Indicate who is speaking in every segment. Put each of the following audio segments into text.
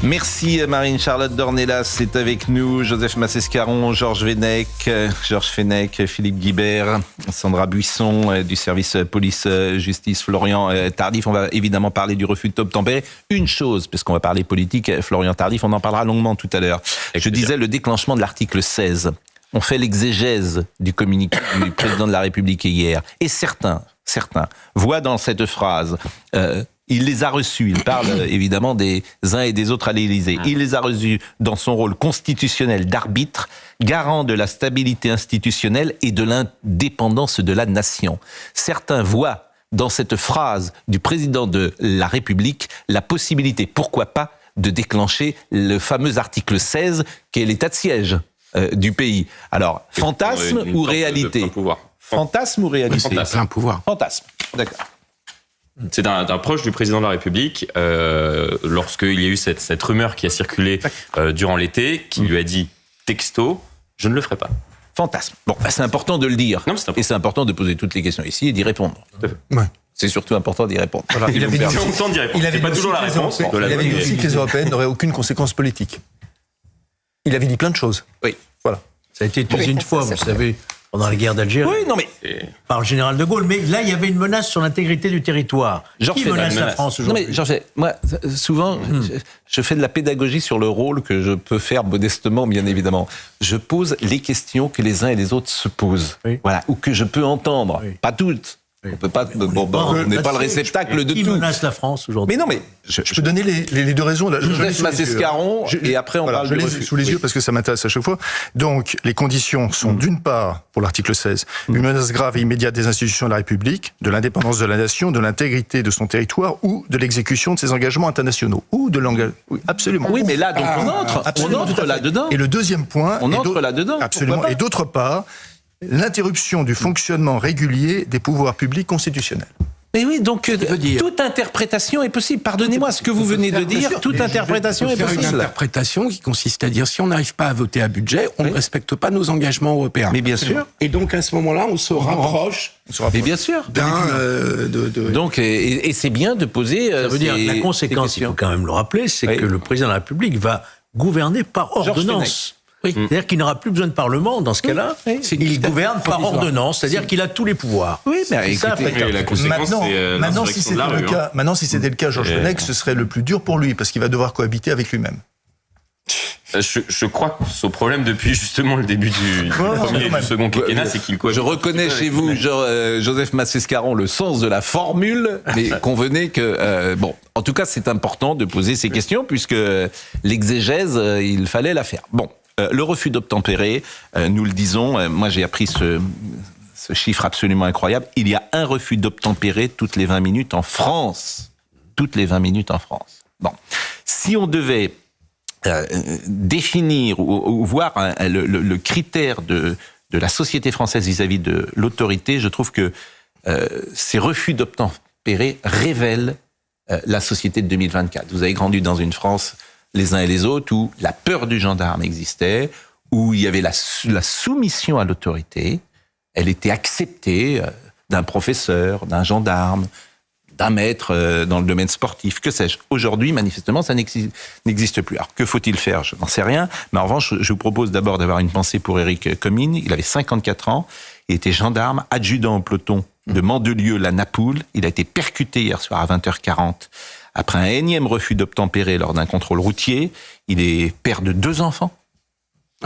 Speaker 1: Merci Marine-Charlotte Dornelas, c'est avec nous, Joseph Massescaron, Georges Fenech, Philippe Guibert, Sandra Buisson du service police-justice, Florian Tardif. On va évidemment parler du refus d'obtempérer. Une chose, parce qu'on va parler politique, Florian Tardif, on en parlera longuement tout à l'heure. Je disais le déclenchement de l'article 16. On fait l'exégèse du communiqué du président de la République hier. Et certains voient dans cette phrase... il les a reçus, il parle évidemment des uns et des autres à l'Élysée. Il les a reçus dans son rôle constitutionnel d'arbitre, garant de la stabilité institutionnelle et de l'indépendance de la nation. Certains voient dans cette phrase du président de la République la possibilité, pourquoi pas, de déclencher le fameux article 16 qui est l'état de siège du pays. Alors, fantasme ou réalité ? Fantasme ou réalité ?
Speaker 2: Plein pouvoir.
Speaker 1: Fantasme, d'accord.
Speaker 3: C'est d'un proche du président de la République, lorsqu'il y a eu cette rumeur qui a circulé durant l'été, qui lui a dit texto, je ne le ferai pas.
Speaker 1: Fantasme. Bon, c'est important de le dire.
Speaker 3: Non, c'est important.
Speaker 1: Et c'est important de poser toutes les questions ici et d'y répondre.
Speaker 2: Ouais.
Speaker 1: C'est surtout important d'y répondre.
Speaker 2: Voilà.
Speaker 3: Il avait dit longtemps d'y répondre. C'est pas toujours la réponse.
Speaker 2: Il avait dit aussi que les Européennes n'auraient aucune conséquence politique. Il avait dit plein de choses.
Speaker 1: Oui.
Speaker 2: Voilà.
Speaker 4: Ça a été utilisé une fois, vous savez, pendant la guerre d'Algérie.
Speaker 1: Oui, non mais...
Speaker 4: Par le général de Gaulle. Mais là, il y avait une menace sur l'intégrité du territoire.
Speaker 1: Georges
Speaker 4: Qui menace la
Speaker 3: menace.
Speaker 4: France
Speaker 1: Non
Speaker 4: aujourd'hui?
Speaker 1: mais Georges, moi, souvent, je fais de la pédagogie sur le rôle que je peux faire modestement, bien évidemment. Je pose les questions que les uns et les autres se posent.
Speaker 4: Oui.
Speaker 1: Voilà, ou que je peux entendre.
Speaker 4: Oui.
Speaker 1: Pas toutes.
Speaker 4: Oui.
Speaker 1: On peut pas... on n'est pas le réceptacle de
Speaker 4: Qui
Speaker 1: tout.
Speaker 4: menace la France aujourd'hui?
Speaker 1: Mais non, mais...
Speaker 2: Je peux donner les deux raisons. Là, je
Speaker 1: Joseph
Speaker 2: l'ai sous les yeux.
Speaker 1: Massescaron, et après on parle
Speaker 2: je
Speaker 1: du
Speaker 2: l'ai
Speaker 1: refus.
Speaker 2: sous les
Speaker 1: Oui.
Speaker 2: yeux parce que ça m'intéresse à chaque fois. Donc, les conditions sont d'une part, pour l'article 16, une menace grave et immédiate des institutions de la République, de l'indépendance de la nation, de l'intégrité de son territoire ou de l'exécution de ses engagements internationaux. Ou de l'engagement. Oui, absolument.
Speaker 1: Oui, mais là, donc on entre
Speaker 2: Absolument, tout à fait.
Speaker 1: là-dedans.
Speaker 2: Et le deuxième point...
Speaker 1: On
Speaker 2: et
Speaker 1: entre
Speaker 2: d'autre-
Speaker 1: là-dedans,
Speaker 2: Absolument.
Speaker 1: pourquoi pas.
Speaker 2: Et d'autre part, l'interruption du fonctionnement régulier des pouvoirs publics constitutionnels.
Speaker 1: Mais oui, donc
Speaker 4: dire
Speaker 1: toute interprétation est possible. Pardonnez-moi, ce que vous venez de dire, toute interprétation est
Speaker 5: faire une
Speaker 1: possible.
Speaker 5: interprétation qui consiste à dire si on n'arrive pas à voter à budget, on ne respecte pas nos engagements européens.
Speaker 1: Mais bien sûr.
Speaker 5: Et donc à ce moment-là, on se rapproche
Speaker 1: Mais bien sûr.
Speaker 5: d'un
Speaker 1: Donc, et c'est bien de poser.
Speaker 4: Ça veut dire
Speaker 1: ces-
Speaker 4: la conséquence,
Speaker 1: ces
Speaker 4: il faut
Speaker 1: questions.
Speaker 4: quand même le rappeler, c'est
Speaker 1: Oui.
Speaker 4: que le président de la République va gouverner par
Speaker 1: Georges
Speaker 4: ordonnance.
Speaker 1: Oui.
Speaker 4: C'est-à-dire qu'il n'aura plus besoin de Parlement dans ce cas-là. Il gouverne par ordonnance, c'est-à-dire qu'il a tous les pouvoirs.
Speaker 1: Oui, mais
Speaker 4: C'est ça,
Speaker 1: écoutez,
Speaker 4: après,
Speaker 3: Et la conséquence,
Speaker 2: Maintenant,
Speaker 3: c'est
Speaker 2: maintenant, si
Speaker 3: l'insurrection de
Speaker 2: c'était
Speaker 3: la
Speaker 2: le
Speaker 3: rue.
Speaker 2: cas, maintenant, si c'était le cas, Georges Fenech, ce serait le plus dur pour lui parce qu'il va devoir cohabiter avec lui-même.
Speaker 3: Je crois que son problème depuis justement le début du premier et du second quinquennat, c'est qu'il
Speaker 1: je reconnais chez vous, Joseph Massescaron, le sens de la formule, mais convenez que, bon, en tout cas, c'est important de poser ces questions, puisque l'exégèse, il fallait la faire. Bon, le refus d'obtempérer, nous le disons, moi j'ai appris ce chiffre absolument incroyable, il y a un refus d'obtempérer toutes les 20 minutes en France. Toutes les 20 minutes en France. Bon, si on devait définir ou voir le critère de la société française vis-à-vis de l'autorité, je trouve que ces refus d'obtempérer révèlent la société de 2024. Vous avez grandi dans une France, les uns et les autres, où la peur du gendarme existait, où il y avait la soumission à l'autorité, elle était acceptée d'un professeur, d'un gendarme, d'un maître dans le domaine sportif, que sais-je. Aujourd'hui, manifestement, ça n'existe plus. Alors, que faut-il faire? Je n'en sais rien. Mais en revanche, je vous propose d'abord d'avoir une pensée pour Éric Comines. Il avait 54 ans. Il était gendarme, adjudant au peloton de Mandelieu-la-Napoule. Il a été percuté hier soir à 20h40 après un énième refus d'obtempérer lors d'un contrôle routier. Il est père de 2 enfants,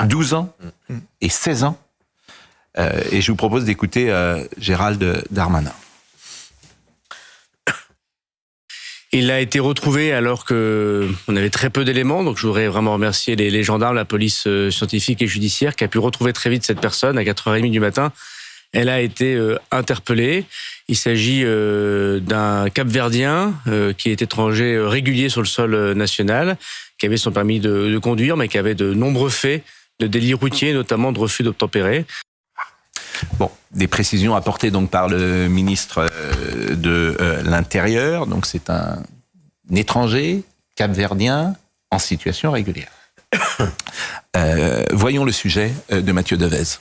Speaker 1: 12 ans et 16 ans. Et je vous propose d'écouter Gérald Darmanin.
Speaker 6: Il a été retrouvé alors que on avait très peu d'éléments, donc je voudrais vraiment remercier les gendarmes, la police scientifique et judiciaire qui a pu retrouver très vite cette personne à 4h30 du matin. Elle a été interpellée. Il s'agit d'un Cap-Verdien qui est étranger régulier sur le sol national, qui avait son permis de conduire, mais qui avait de nombreux faits de délits routiers, notamment de refus d'obtempérer.
Speaker 1: Bon, des précisions apportées donc par le ministre de l'Intérieur. Donc c'est un étranger capverdien en situation régulière. Voyons le sujet de Mathieu Devez.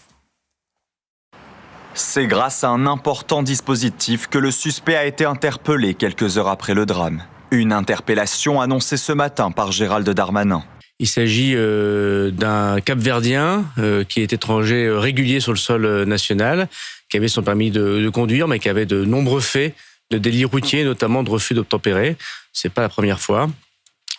Speaker 7: C'est grâce à un important dispositif que le suspect a été interpellé quelques heures après le drame. Une interpellation annoncée ce matin par Gérald Darmanin.
Speaker 6: Il s'agit d'un Cap-Verdien qui est étranger régulier sur le sol national, qui avait son permis de conduire, mais qui avait de nombreux faits de délits routiers, notamment de refus d'obtempérer. C'est pas la première fois.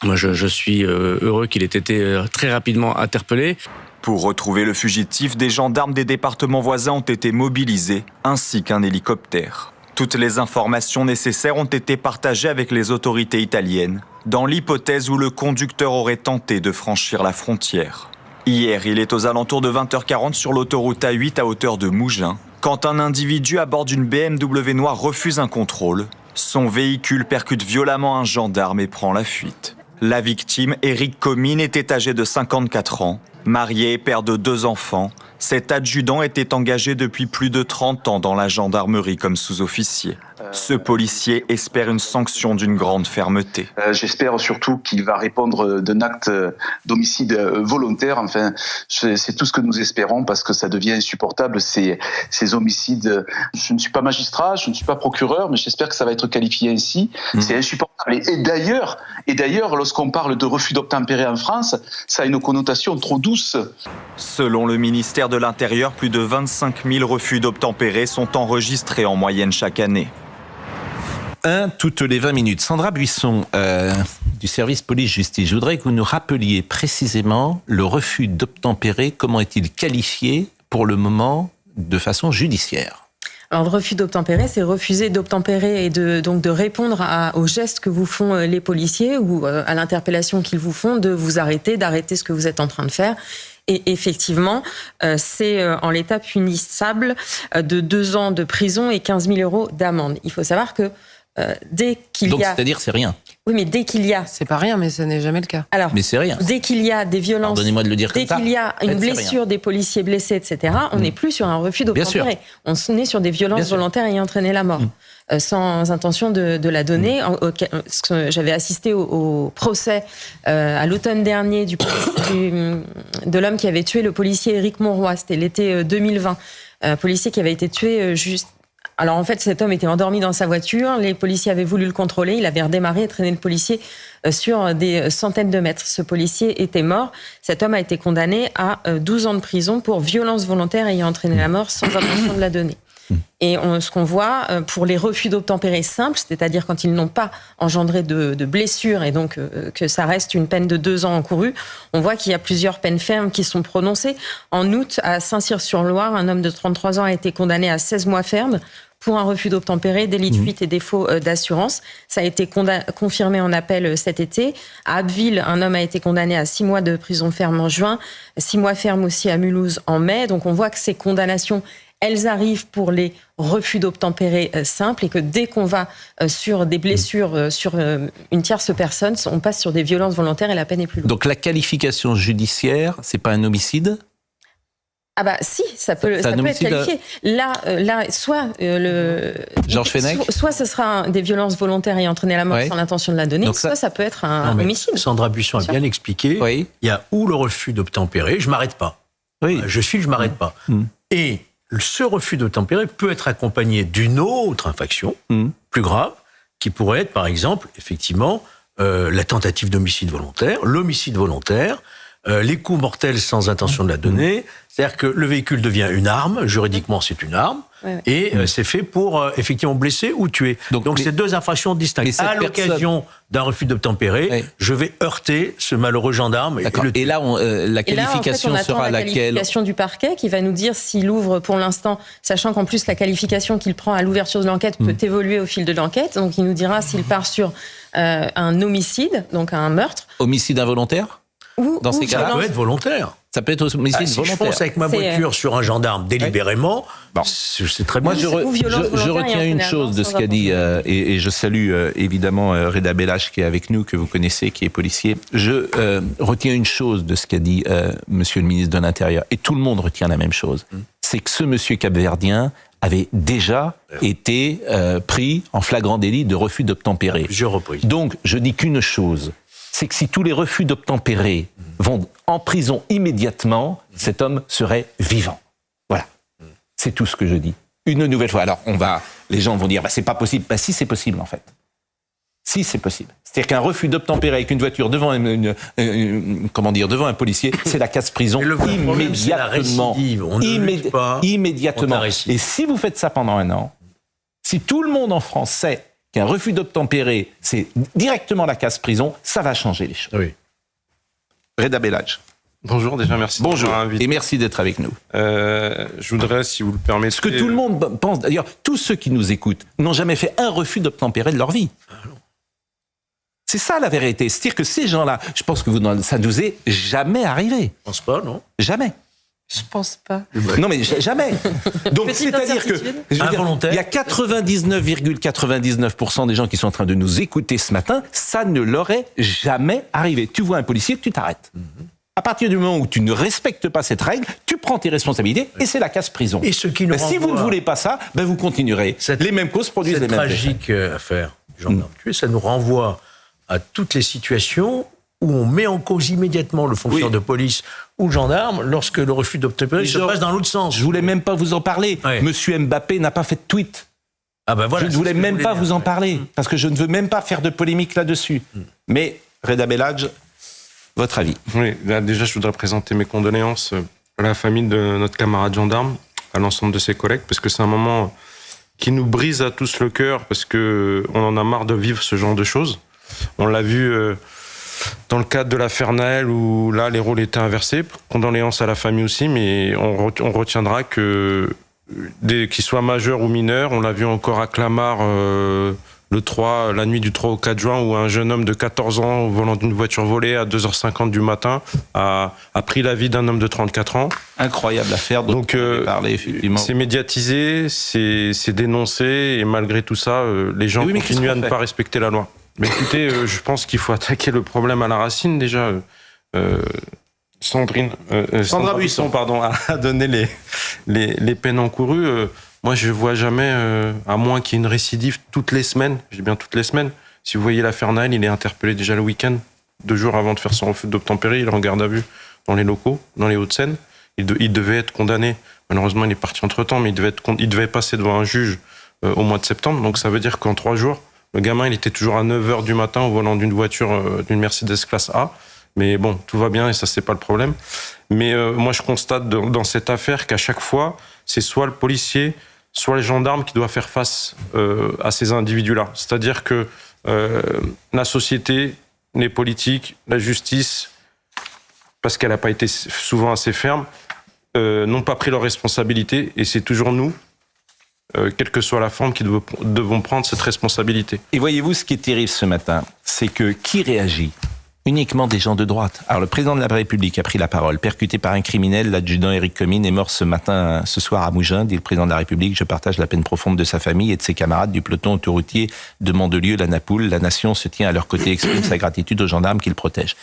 Speaker 6: Moi, je suis heureux qu'il ait été très rapidement interpellé.
Speaker 7: Pour retrouver le fugitif, des gendarmes des départements voisins ont été mobilisés, ainsi qu'un hélicoptère. Toutes les informations nécessaires ont été partagées avec les autorités italiennes, dans l'hypothèse où le conducteur aurait tenté de franchir la frontière. Hier, il est aux alentours de 20h40 sur l'autoroute A8 à hauteur de Mougins, quand un individu à bord d'une BMW noire refuse un contrôle. Son véhicule percute violemment un gendarme et prend la fuite. La victime, Éric Comines, était âgé de 54 ans. Marié et père de 2 enfants, cet adjudant était engagé depuis plus de 30 ans dans la gendarmerie comme sous-officier. Ce policier espère une sanction d'une grande fermeté.
Speaker 8: J'espère surtout qu'il va répondre d'un acte d'homicide volontaire. Enfin, c'est tout ce que nous espérons parce que ça devient insupportable, ces homicides. Je ne suis pas magistrat, je ne suis pas procureur, mais j'espère que ça va être qualifié ainsi. C'est insupportable. Et d'ailleurs, lorsqu'on parle de refus d'obtempérer en France, ça a une connotation trop douce.
Speaker 7: Selon le ministère de l'Intérieur, plus de 25 000 refus d'obtempérer sont enregistrés en moyenne chaque année.
Speaker 1: Toutes les 20 minutes. Sandra Buisson, du service police-justice, je voudrais que vous nous rappeliez précisément le refus d'obtempérer, comment est-il qualifié pour le moment de façon judiciaire?
Speaker 9: Alors, le refus d'obtempérer, c'est refuser d'obtempérer et donc de répondre aux gestes que vous font les policiers ou à l'interpellation qu'ils vous font, de vous arrêter, d'arrêter ce que vous êtes en train de faire. Et effectivement, c'est en l'état punissable de 2 ans de prison et 15 000 € d'amende. Il faut savoir que dès qu'il
Speaker 1: Donc,
Speaker 9: y a...
Speaker 1: c'est-à-dire c'est rien.
Speaker 9: Oui, mais dès qu'il y a...
Speaker 10: C'est pas rien, mais ce n'est jamais le cas.
Speaker 9: Alors,
Speaker 1: mais c'est rien.
Speaker 9: Dès qu'il y a des violences...
Speaker 1: Pardonnez-moi de le dire comme ça.
Speaker 9: Dès qu'il y a une blessure, des policiers blessés, etc., on n'est plus sur un refus d'obtempérer. On est sur des violences volontaires ayant entraîné la mort. Sans intention de la donner. J'avais assisté au procès à l'automne dernier de l'homme qui avait tué le policier Éric Monroy. C'était l'été 2020. Un policier qui avait été tué juste... Alors en fait, cet homme était endormi dans sa voiture, les policiers avaient voulu le contrôler, il avait redémarré et traîné le policier sur des centaines de mètres. Ce policier était mort. Cet homme a été condamné à 12 ans de prison pour violence volontaire ayant entraîné la mort sans intention de la donner. Et ce qu'on voit pour les refus d'obtempérer simples, c'est-à-dire quand ils n'ont pas engendré de blessures et donc que ça reste une peine de 2 ans encourue, on voit qu'il y a plusieurs peines fermes qui sont prononcées. En août, à Saint-Cyr-sur-Loire, un homme de 33 ans a été condamné à 16 mois fermes pour un refus d'obtempérer, délit de fuite et défaut d'assurance. Ça a été confirmé en appel cet été. À Abbeville, un homme a été condamné à 6 mois de prison ferme en juin, 6 mois ferme aussi à Mulhouse en mai. Donc on voit que ces condamnations, elles arrivent pour les refus d'obtempérer simples et que dès qu'on va sur des blessures sur une tierce personne, on passe sur des violences volontaires et la peine est plus lourde.
Speaker 1: Donc la qualification judiciaire, c'est pas un homicide ?
Speaker 9: Ah bah si, ça peut être qualifié. Là, soit
Speaker 1: Georges Fenech,
Speaker 9: soit ce sera des violences volontaires ayant entraîné la mort sans l'intention de la donner, donc soit ça peut être un homicide.
Speaker 4: Sandra Buisson a bien expliqué. Oui. Il y a ou le refus d'obtempérer, je m'arrête pas. Oui. Je m'arrête pas. Et ce refus d'obtempérer peut être accompagné d'une autre infraction plus grave, qui pourrait être, par exemple, effectivement, la tentative d'homicide volontaire, l'homicide volontaire, les coups mortels sans intention de la donner. C'est-à-dire que le véhicule devient une arme, juridiquement c'est une arme, et c'est fait pour effectivement blesser ou tuer. Donc c'est 2 infractions distinctes. À l'occasion d'un refus d'obtempérer, je vais heurter ce malheureux gendarme.
Speaker 1: Et là, la qualification sera laquelle ?
Speaker 9: La qualification du parquet qui va nous dire s'il ouvre pour l'instant, sachant qu'en plus la qualification qu'il prend à l'ouverture de l'enquête peut évoluer au fil de l'enquête. Donc il nous dira s'il part sur un homicide, donc un meurtre.
Speaker 1: Homicide involontaire ? Dans ces cas-là,
Speaker 4: ça peut être volontaire.
Speaker 1: Ça peut être homicide volontaire.
Speaker 4: Si je fonce avec ma voiture sur un gendarme délibérément, c'est très bien.
Speaker 1: Moi, je retiens une chose de ce qu'a dit, et je salue évidemment Reda Belash qui est avec nous, que vous connaissez, qui est policier. Je retiens une chose de ce qu'a dit Monsieur le ministre de l'Intérieur, et tout le monde retient la même chose. C'est que ce monsieur capverdien avait déjà été pris en flagrant délit de refus d'obtempérer. À
Speaker 4: plusieurs reprises.
Speaker 1: Donc, je dis qu'une chose, c'est que si tous les refus d'obtempérer vont en prison immédiatement, cet homme serait vivant. Voilà. C'est tout ce que je dis. Une nouvelle fois. Alors, les gens vont dire, c'est pas possible. Si, c'est possible, en fait. Si, c'est possible. C'est-à-dire qu'un refus d'obtempérer avec une voiture devant devant un policier, c'est la casse-prison immédiatement. Immédiatement. Et si vous faites ça pendant un an, si tout le monde en France sait qu'un refus d'obtempérer, c'est directement la casse-prison, ça va changer les choses.
Speaker 4: Oui.
Speaker 1: Reda Bellage.
Speaker 10: Bonjour, déjà merci.
Speaker 1: Bonjour, et merci d'être avec nous.
Speaker 10: Je voudrais, si vous le permettez...
Speaker 1: Ce que tout le monde pense, d'ailleurs, tous ceux qui nous écoutent n'ont jamais fait un refus d'obtempérer de leur vie. C'est ça la vérité. C'est-à-dire que ces gens-là, je pense que ça nous est jamais arrivé.
Speaker 4: Je pense pas, non ?
Speaker 1: Jamais.
Speaker 9: Je pense pas.
Speaker 1: Non, mais jamais. Donc, c'est-à-dire que il y a 99,99% des gens qui sont en train de nous écouter ce matin, ça ne leur est jamais arrivé. Tu vois un policier, tu t'arrêtes. À partir du moment où tu ne respectes pas cette règle, tu prends tes responsabilités et c'est la casse-prison.
Speaker 4: Et ce qui nous
Speaker 1: si vous ne voulez pas ça, vous continuerez. Les mêmes causes produisent les mêmes effets.
Speaker 4: Cette tragique affaire gendarme tué, ça nous renvoie à toutes les situations où on met en cause immédiatement le fonctionnaire de police ou le gendarme lorsque le refus d'obtempérer se passe dans l'autre sens.
Speaker 1: Je voulais même pas vous en parler.
Speaker 4: Ouais.
Speaker 1: Monsieur Mbappé n'a pas fait de tweet.
Speaker 4: Voilà,
Speaker 1: je ne voulais même pas vous en parler, parce que je ne veux même pas faire de polémique là-dessus. Mais, Reda Bellage, votre avis?
Speaker 10: Oui, là, déjà, je voudrais présenter mes condoléances à la famille de notre camarade gendarme, à l'ensemble de ses collègues, parce que c'est un moment qui nous brise à tous le cœur, parce qu'on en a marre de vivre ce genre de choses. On l'a vu dans le cadre de l'affaire Naël, où là, les rôles étaient inversés. Condoléances à la famille aussi, mais on retiendra que, qu'ils soient majeurs ou mineurs, on l'a vu encore à Clamart, la nuit du 3 au 4 juin, où un jeune homme de 14 ans, au volant d'une voiture volée à 2h50 du matin, a pris la vie d'un homme de 34 ans.
Speaker 1: Incroyable affaire dont on avait parlé, effectivement.
Speaker 10: C'est médiatisé, c'est dénoncé, et malgré tout ça, les gens continuent à ne pas respecter la loi. Mais écoutez, je pense qu'il faut attaquer le problème à la racine, déjà. Sandra Buisson, a donné les peines encourues. Moi, je vois jamais, à moins qu'il y ait une récidive toutes les semaines, je dis bien toutes les semaines. Si vous voyez l'affaire Naël, il est interpellé déjà le week-end, 2 jours avant de faire son refus d'obtempérer, il est en garde à vue dans les locaux, dans les Hauts-de-Seine. Il devait être condamné. Malheureusement, il est parti entre-temps, mais il devait passer devant un juge au mois de septembre. Donc ça veut dire qu'en 3 jours, le gamin, il était toujours à 9h du matin au volant d'une voiture, d'une Mercedes classe A. Mais bon, tout va bien et ça, c'est pas le problème. Mais moi, je constate dans cette affaire qu'à chaque fois, c'est soit le policier, soit les gendarmes qui doivent faire face à ces individus-là. C'est-à-dire que la société, les politiques, la justice, parce qu'elle n'a pas été souvent assez ferme, n'ont pas pris leurs responsabilités. Et c'est toujours nous, quelle que soit la forme, qui devons prendre cette responsabilité.
Speaker 1: Et voyez-vous, ce qui est terrible ce matin, c'est que qui réagit ? Uniquement des gens de droite. Alors, le président de la République a pris la parole. Percuté par un criminel, l'adjudant Éric Comines est mort ce soir à Mougins, dit le président de la République. Je partage la peine profonde de sa famille et de ses camarades du peloton autoroutier de Mandelieu, la Napoule. La nation se tient à leur côté, exprime sa gratitude aux gendarmes qui le protègent.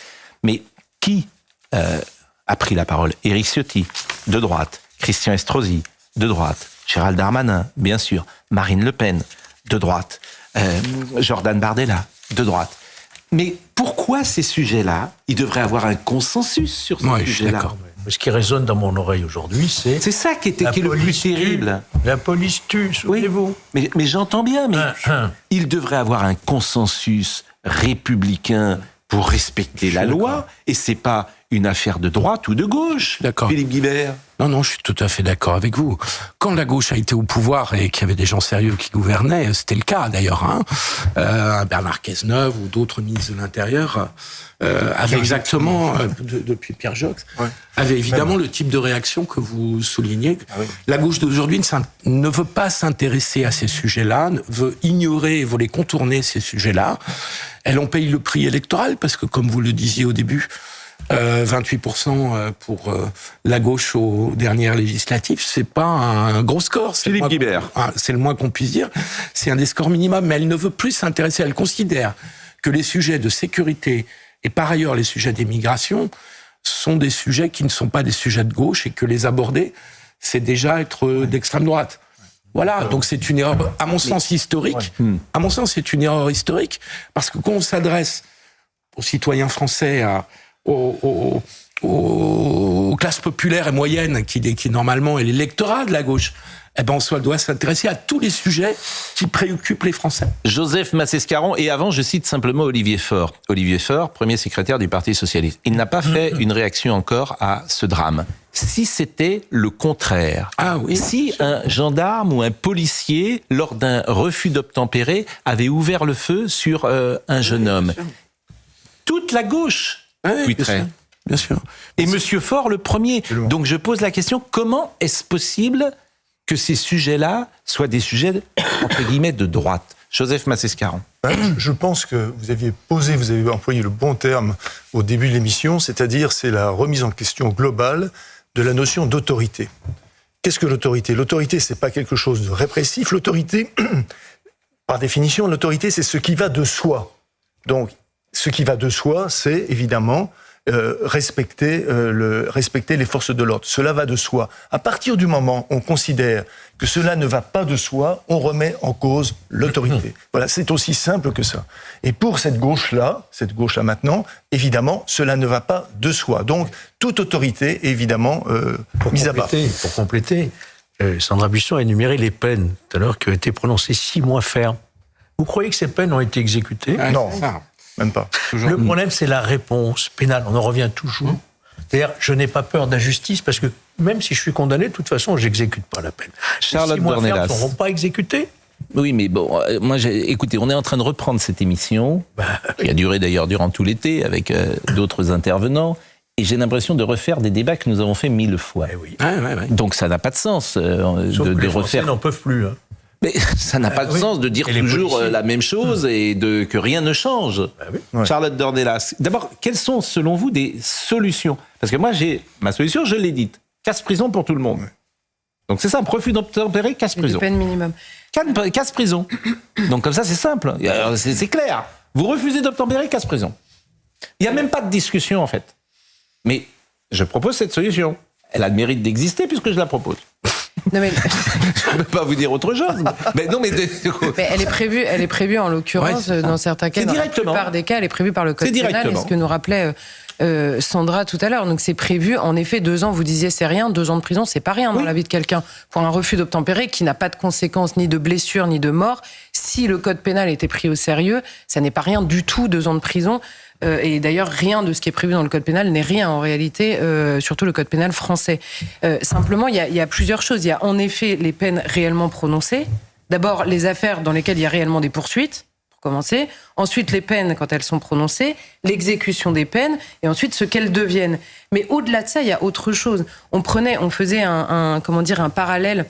Speaker 1: Mais qui a pris la parole ? Éric Ciotti, de droite. Christian Estrosi, de droite. Gérald Darmanin, bien sûr. Marine Le Pen, de droite. Jordan Bardella, de droite. Mais pourquoi ces sujets-là, il devrait avoir un consensus sur ces sujets-là ?
Speaker 4: Ce qui résonne dans mon oreille aujourd'hui, c'est...
Speaker 1: C'est ça qui est le plus terrible.
Speaker 4: La police tue, souvenez-vous.
Speaker 1: Mais j'entends bien, mais il devrait avoir un consensus républicain pour respecter la loi, et c'est pas une affaire de droite ou de gauche.
Speaker 5: D'accord.
Speaker 1: Philippe Guibert.
Speaker 5: Non, je suis tout à fait d'accord avec vous. Quand la gauche a été au pouvoir et qu'il y avait des gens sérieux qui gouvernaient, c'était le cas d'ailleurs, Bernard Cazeneuve ou d'autres ministres de l'Intérieur avaient exactement, depuis Pierre Joxe, avaient évidemment le type de réaction que vous soulignez. La gauche d'aujourd'hui ne veut pas s'intéresser à ces sujets-là, veut ignorer, veut les contourner, ces sujets-là. Elle en paye le prix électoral parce que, comme vous le disiez au début, 28% pour la gauche aux dernières législatives, c'est pas un gros score.
Speaker 1: Philippe Guibert.
Speaker 5: C'est le moins qu'on puisse dire. C'est un des scores minimums, mais elle ne veut plus s'intéresser. Elle considère que les sujets de sécurité et par ailleurs les sujets d'immigration sont des sujets qui ne sont pas des sujets de gauche et que les aborder, c'est déjà être d'extrême droite. Voilà, donc c'est une erreur, à mon sens, historique. À mon sens, c'est une erreur historique parce que quand on s'adresse aux citoyens français, aux aux classes populaires et moyennes, qui normalement est l'électorat de la gauche, eh ben, on doit s'intéresser à tous les sujets qui préoccupent les Français.
Speaker 1: Joseph Massescaron, et avant, je cite simplement Olivier Faure. Olivier Faure, premier secrétaire du Parti socialiste. Il n'a pas fait une réaction encore à ce drame. Si c'était le contraire, si un gendarme ou un policier, lors d'un refus d'obtempérer, avait ouvert le feu sur un jeune homme, toute la gauche tweeterait.
Speaker 5: Bien sûr.
Speaker 1: Et Monsieur Faure, le premier. Donc je pose la question, comment est-ce possible que ces sujets-là soient des sujets, entre guillemets, de droite? Joseph Massescaron.
Speaker 2: Je pense que vous avez employé le bon terme au début de l'émission, c'est-à-dire c'est la remise en question globale de la notion d'autorité. Qu'est-ce que l'autorité? L'autorité, c'est pas quelque chose de répressif. L'autorité, par définition, l'autorité, c'est ce qui va de soi. Donc, ce qui va de soi, c'est évidemment respecter les forces de l'ordre. Cela va de soi. À partir du moment où on considère que cela ne va pas de soi, on remet en cause l'autorité. Voilà, c'est aussi simple que ça. Et pour cette gauche-là maintenant, évidemment, cela ne va pas de soi. Donc, toute autorité est évidemment mise à bas.
Speaker 4: Pour compléter, Sandra Buisson a énuméré les peines tout à l'heure qui ont été prononcées 6 mois ferme. Vous croyez que ces peines ont été exécutées?
Speaker 2: Non. Même pas.
Speaker 4: Le problème, c'est la réponse pénale. On en revient toujours. C'est-à-dire, je n'ai pas peur d'injustice parce que même si je suis condamné, de toute façon, j'exécute pas la peine.
Speaker 1: Charlotte
Speaker 4: Dornelas. Les 6 mois ferme ne seront pas exécutés.
Speaker 1: Oui, mais bon, écoutez, on est en train de reprendre cette émission, qui a duré d'ailleurs durant tout l'été, avec d'autres intervenants, et j'ai l'impression de refaire des débats que nous avons fait 1000 fois. Donc ça n'a pas de sens de
Speaker 4: les
Speaker 1: refaire.
Speaker 4: Français n'en peuvent plus.
Speaker 1: Mais ça n'a pas de sens de dire toujours la même chose et que rien ne change. Charlotte Dornelas, d'abord, quelles sont selon vous des solutions? Parce que moi, ma solution, je l'ai dite. Casse-prison pour tout le monde. Donc c'est simple, refus d'obtempérer, casse-prison.
Speaker 11: Peine minimum.
Speaker 1: Casse-prison. Donc comme ça, c'est simple. C'est clair. Vous refusez d'obtempérer, casse-prison. Il n'y a même pas de discussion, en fait. Mais je propose cette solution. Elle a le mérite d'exister puisque je la propose.
Speaker 11: Non mais...
Speaker 1: je ne peux pas vous dire autre chose. Mais non, mais
Speaker 11: elle est prévue en l'occurrence dans certains cas. Dans la plupart des cas, elle est prévue par le code pénal. Et ce que nous rappelait Sandra tout à l'heure. Donc c'est prévu. En effet, 2 ans. Vous disiez c'est rien. 2 ans de prison, c'est pas rien dans la vie de quelqu'un pour un refus d'obtempérer qui n'a pas de conséquences ni de blessure ni de mort. Si le code pénal était pris au sérieux, ça n'est pas rien du tout. 2 ans de prison. Et d'ailleurs, rien de ce qui est prévu dans le code pénal n'est rien en réalité, surtout le code pénal français. Simplement, il y a plusieurs choses. Il y a en effet les peines réellement prononcées. D'abord, les affaires dans lesquelles il y a réellement des poursuites, pour commencer. Ensuite, les peines quand elles sont prononcées, l'exécution des peines, et ensuite ce qu'elles deviennent. Mais au-delà de ça, il y a autre chose. On faisait un parallèle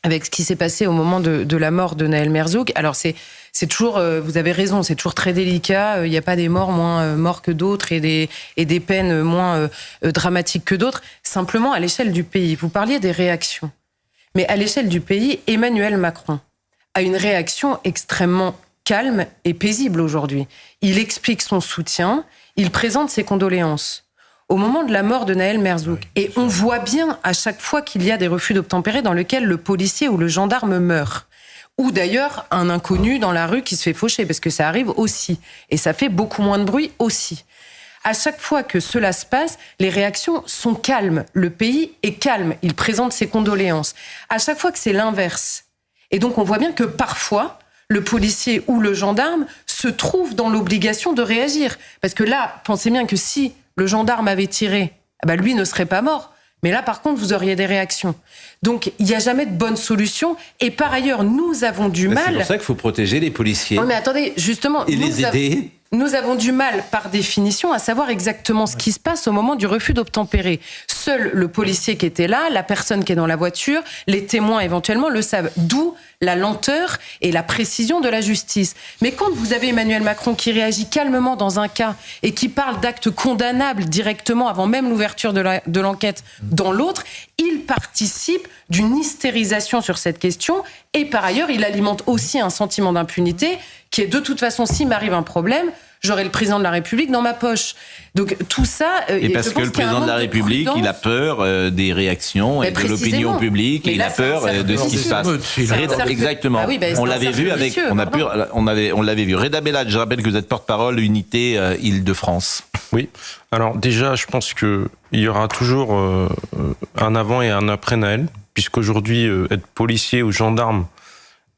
Speaker 11: avec ce qui s'est passé au moment de la mort de Nahel Merzouk. Alors c'est toujours, vous avez raison, c'est toujours très délicat. Il n'y a pas des morts moins morts que d'autres et des peines moins dramatiques que d'autres. Simplement, à l'échelle du pays, vous parliez des réactions. Mais à l'échelle du pays, Emmanuel Macron a une réaction extrêmement calme et paisible aujourd'hui. Il explique son soutien, il présente ses condoléances. Au moment de la mort de Nahel Merzouk. Et on voit bien à chaque fois qu'il y a des refus d'obtempérer dans lesquels le policier ou le gendarme meurt. Ou d'ailleurs un inconnu dans la rue qui se fait faucher, parce que ça arrive aussi. Et ça fait beaucoup moins de bruit aussi. À chaque fois que cela se passe, les réactions sont calmes. Le pays est calme, il présente ses condoléances. À chaque fois que c'est l'inverse. Et donc on voit bien que parfois, le policier ou le gendarme se trouve dans l'obligation de réagir. Parce que là, pensez bien que si le gendarme avait tiré, lui ne serait pas mort. Mais là, par contre, vous auriez des réactions. Donc, il n'y a jamais de bonne solution. Et par ailleurs, nous avons du mal...
Speaker 1: C'est pour ça qu'il faut protéger les policiers.
Speaker 11: Non, mais attendez, justement...
Speaker 1: Et les aider.
Speaker 11: Nous avons du mal, par définition, à savoir exactement ce qui se passe au moment du refus d'obtempérer. Seul le policier qui était là, la personne qui est dans la voiture, les témoins éventuellement le savent. D'où la lenteur et la précision de la justice. Mais quand vous avez Emmanuel Macron qui réagit calmement dans un cas et qui parle d'actes condamnables directement avant même l'ouverture de l'enquête dans l'autre, il participe d'une hystérisation sur cette question et par ailleurs, il alimente aussi un sentiment d'impunité qui est de toute façon, s'il m'arrive un problème, j'aurai le président de la République dans ma poche. Donc tout ça...
Speaker 1: Et parce que le président de la République, il a peur des réactions et de l'opinion publique, il a peur de ce qui se passe. Exactement. On l'avait vu avec... On l'avait vu. Reda Bellad, je rappelle que vous êtes porte-parole Unité Île-de-France.
Speaker 10: Oui. Alors déjà, je pense qu'il y aura toujours un avant et un après Naël, puisqu'aujourd'hui, être policier ou gendarme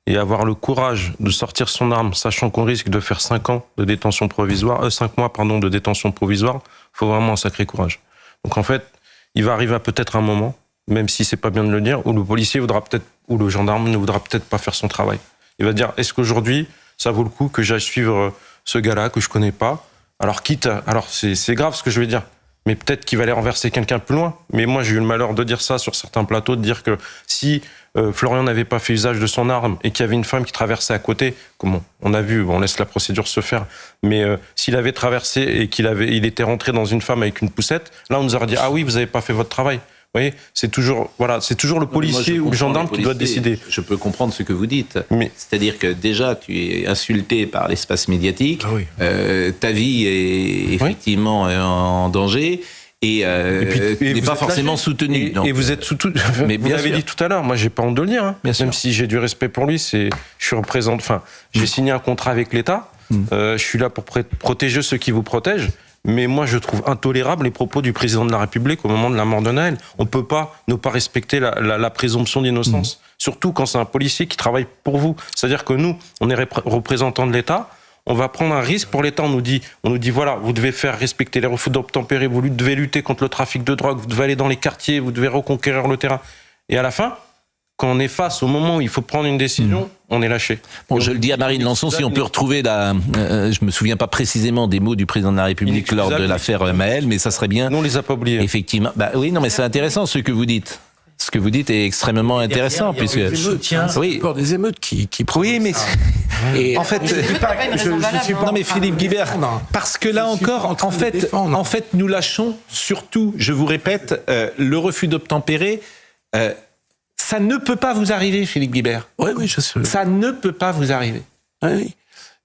Speaker 10: et avoir le courage de sortir son arme, sachant qu'on risque de faire 5 mois de détention provisoire, faut vraiment un sacré courage. Donc en fait, il va arriver à peut-être un moment, même si c'est pas bien de le dire, où le policier voudra peut-être, ou le gendarme ne voudra peut-être pas faire son travail. Il va dire, est-ce qu'aujourd'hui, ça vaut le coup que j'aille suivre ce gars-là que je connais pas? Alors c'est grave ce que je vais dire, mais peut-être qu'il va aller renverser quelqu'un plus loin. Mais moi, j'ai eu le malheur de dire ça sur certains plateaux, de dire que si Florian n'avait pas fait usage de son arme et qu'il y avait une femme qui traversait à côté, comment on a vu, on laisse la procédure se faire, mais s'il avait traversé et il était rentré dans une femme avec une poussette, là on nous aurait dit ah oui, vous n'avez pas fait votre travail. Vous voyez, c'est toujours le policier ou le gendarme qui doit décider.
Speaker 1: Je peux comprendre ce que vous dites. C'est-à-dire que déjà, tu es insulté par l'espace médiatique, ta vie est effectivement en danger. Et tu n'es pas forcément soutenu.
Speaker 10: Et vous êtes mais vous l'avez dit tout à l'heure, moi j'ai pas honte de le dire, hein. Même si j'ai du respect pour lui, j'ai signé un contrat avec l'État, je suis là pour protéger ceux qui vous protègent, mais moi je trouve intolérable les propos du président de la République au moment de la mort de Naël. On peut pas ne pas respecter la présomption d'innocence, surtout quand c'est un policier qui travaille pour vous. C'est-à-dire que nous, on est représentants de l'État. On va prendre un risque pour l'État. On nous dit voilà, vous devez faire respecter les refus d'obtempérer, vous devez lutter contre le trafic de drogue, vous devez aller dans les quartiers, vous devez reconquérir le terrain. Et à la fin, quand on est face au moment où il faut prendre une décision, on est lâché.
Speaker 1: Bon, je le dis à Marine Lançon, si on peut retrouver je me souviens pas précisément des mots du président de la République lors de l'affaire Maël, mais ça serait bien.
Speaker 10: Nous, on les a pas oubliés.
Speaker 1: Effectivement. Oui, non, mais c'est intéressant ce que vous dites. Ce que vous dites est extrêmement intéressant, puisque
Speaker 5: pour des émeutes qui
Speaker 1: oui, mais et en fait, non mais Philippe Guibert, parce que là encore, en fait, nous lâchons surtout, je vous répète, le refus d'obtempérer. Ça ne peut pas vous arriver, Philippe Guibert.
Speaker 5: Oui, je sais.
Speaker 1: Ça ne peut pas vous arriver.
Speaker 5: Oui.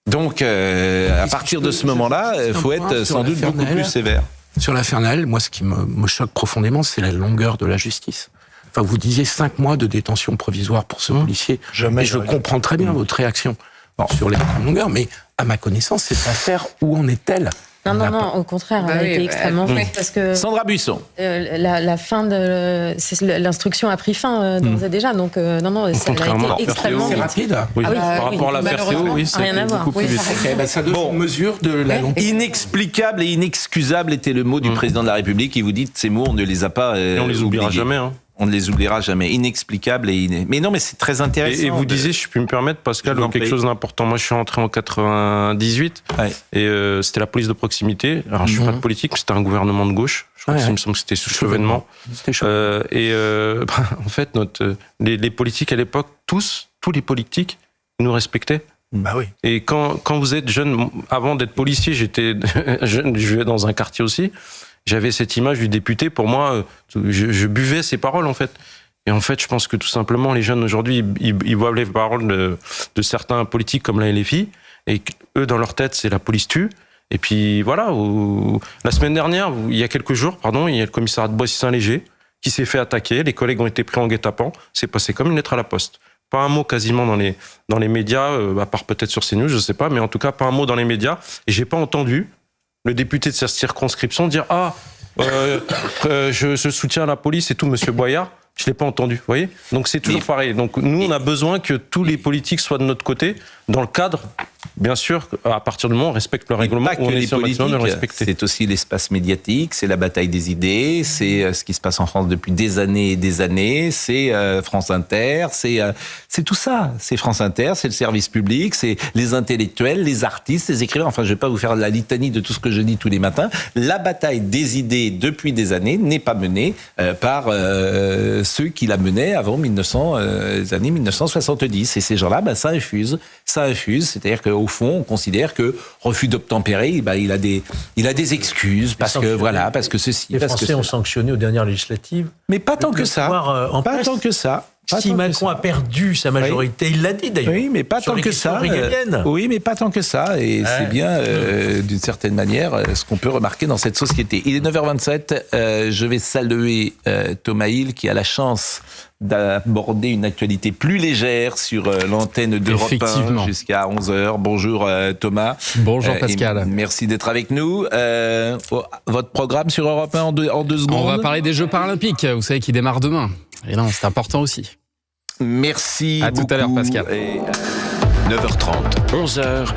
Speaker 1: Donc, à partir de ce moment-là, il faut être sans doute beaucoup plus sévère.
Speaker 5: Sur l'affaire Naël, moi, ce qui me choque profondément, c'est la longueur de la justice. Enfin, vous disiez 5 mois de détention provisoire pour ce policier. Et je comprends très bien votre réaction sur les longueurs, mais à ma connaissance, cette affaire, où en est-elle?
Speaker 9: Non, au contraire, elle a été extrêmement faite parce que...
Speaker 1: Sandra Buisson.
Speaker 9: La fin de... L'instruction a pris fin d'ores et déjà, donc ça a été extrêmement vite.
Speaker 5: Rapide.
Speaker 10: Oui. Par rapport à l'affaire CO, oui, c'est
Speaker 9: rien à voir.
Speaker 10: Beaucoup plus vite.
Speaker 5: Ça donne une mesure de la longueur.
Speaker 1: Inexplicable et inexcusable était le mot du président de la République. Il vous dit, ces mots, on ne les a pas
Speaker 10: et on les oubliera jamais, hein.
Speaker 1: On ne les oubliera jamais. Inexplicable mais non, mais c'est très intéressant.
Speaker 10: Et vous disiez, je peux me permettre, Pascal, quelque chose d'important. Moi, je suis rentré en 98 et c'était la police de proximité. Alors, je suis pas de politique, mais c'était un gouvernement de gauche. Je crois il me semble que c'était sous Chevènement. En fait, les politiques à l'époque, tous les politiques, nous respectaient.
Speaker 2: Bah oui.
Speaker 10: Et quand vous êtes jeune, avant d'être policier, j'étais jeune, je vivais dans un quartier aussi. J'avais cette image du député, pour moi, je buvais ses paroles, en fait. Et en fait, je pense que tout simplement, les jeunes aujourd'hui, ils voient les paroles de certains politiques comme la LFI, et eux, dans leur tête, c'est la police tue. Et puis voilà, la semaine dernière, il y a quelques jours, il y a le commissariat de Boissy-Saint-Léger qui s'est fait attaquer, les collègues ont été pris en guet-apens, c'est passé comme une lettre à la poste. Pas un mot quasiment dans les médias, à part peut-être sur CNews, je sais pas, mais en tout cas, pas un mot dans les médias. Et j'ai pas entendu le député de cette circonscription dire je soutiens la police et tout, monsieur Boyard. Je l'ai pas entendu, vous voyez. Donc c'est toujours pareil. Donc nous, on a besoin que tous les politiques soient de notre côté, dans le cadre, bien sûr, à partir du moment où on respecte le règlement,
Speaker 1: on est sur le maximum de le respecter. C'est aussi l'espace médiatique, c'est la bataille des idées, c'est ce qui se passe en France depuis des années et des années, c'est France Inter, c'est tout ça. C'est France Inter, c'est le service public, c'est les intellectuels, les artistes, les écrivains. Enfin, je vais pas vous faire la litanie de tout ce que je dis tous les matins. La bataille des idées depuis des années n'est pas menée par ceux qui la menaient avant les années 1970. Et ces gens-là, ça infuse. C'est-à-dire qu'au fond, on considère que refus d'obtempérer, il a des excuses parce que ceci.
Speaker 4: Les Français ont sanctionné aux dernières législatives.
Speaker 1: Mais pas tant que ça. Pas tant que ça.
Speaker 4: Si Macron a perdu sa majorité, il l'a dit d'ailleurs.
Speaker 1: Oui, mais pas tant que ça. Oui, mais pas tant que ça. Et c'est bien, d'une certaine manière, ce qu'on peut remarquer dans cette société. Il est 9h27. Je vais saluer Thomas Hill qui a la chance d'aborder une actualité plus légère sur l'antenne d'Europe 1 jusqu'à 11h. Bonjour Thomas.
Speaker 12: Bonjour Pascal.
Speaker 1: Merci d'être avec nous. Votre programme sur Europe 1 en deux secondes.
Speaker 12: On va parler des Jeux paralympiques, vous savez, qui démarrent demain. Et non, c'est important aussi.
Speaker 1: Merci.
Speaker 12: À tout à l'heure Pascal.
Speaker 13: 9h30, 11h.